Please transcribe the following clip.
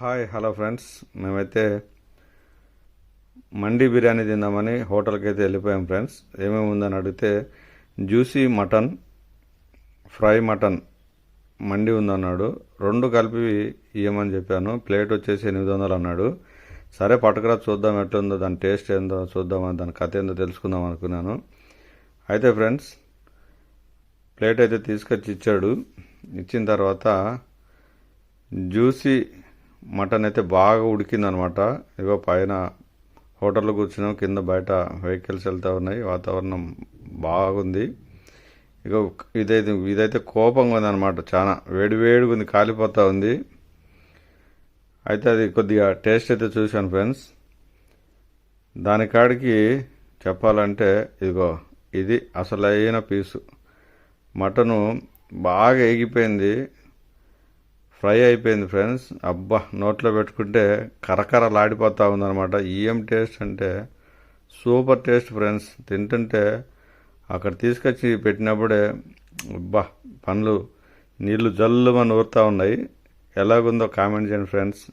Hi hello friends, మేమైతే మండి బిర్యానీ తిందామని హోటల్కి అయితే వెళ్ళిపోయాం ఫ్రెండ్స్. ఏమేమి ఉందని అడిగితే జ్యూసీ మటన్, ఫ్రై మటన్ మండి ఉందన్నాడు. రెండు కలిపి ఇవ్వమని చెప్పాను. ప్లేట్ వచ్చేసి 800 అన్నాడు. సరే పట్టుకురా చూద్దాం ఎట్లుందో, దాని టేస్ట్ ఏందో చూద్దామని, దాని కథ ఏందో తెలుసుకుందాం అనుకున్నాను. అయితే ఫ్రెండ్స్ ప్లేట్ అయితే తీసుకొచ్చి ఇచ్చాడు. ఇచ్చిన తర్వాత జ్యూసీ మటన్ అయితే బాగా ఉడికిందనమాట. ఇగో పైన హోటల్లో కూర్చున్నాం, కింద బయట వెహికల్స్ వెళ్తూ ఉన్నాయి, వాతావరణం బాగుంది. ఇక ఇదైతే కోపంగా ఉందన్నమాట, చాలా వేడివేడిగా ఉంది, కాలిపోతూ ఉంది. అయితే అది కొద్దిగా టేస్ట్ అయితే చూశాను ఫ్రెండ్స్. దానికాడికి చెప్పాలంటే ఇదిగో ఇది అసలైన పీసు మటను, బాగా ఎగిపోయింది, ఫ్రై అయిపోయింది ఫ్రెండ్స్. అబ్బా, నోట్లో పెట్టుకుంటే కరకరలాడిపోతూ ఉందన్నమాట. ఏం టేస్ట్ అంటే సూపర్ టేస్ట్ ఫ్రెండ్స్. తింటుంటే అక్కడ తీసుకొచ్చి పెట్టినప్పుడే అబ్బా, పండ్లు నీళ్లు జల్లుమని ఊరుతూ ఉన్నాయి. ఎలాగుందో కామెంట్ చేయండి ఫ్రెండ్స్.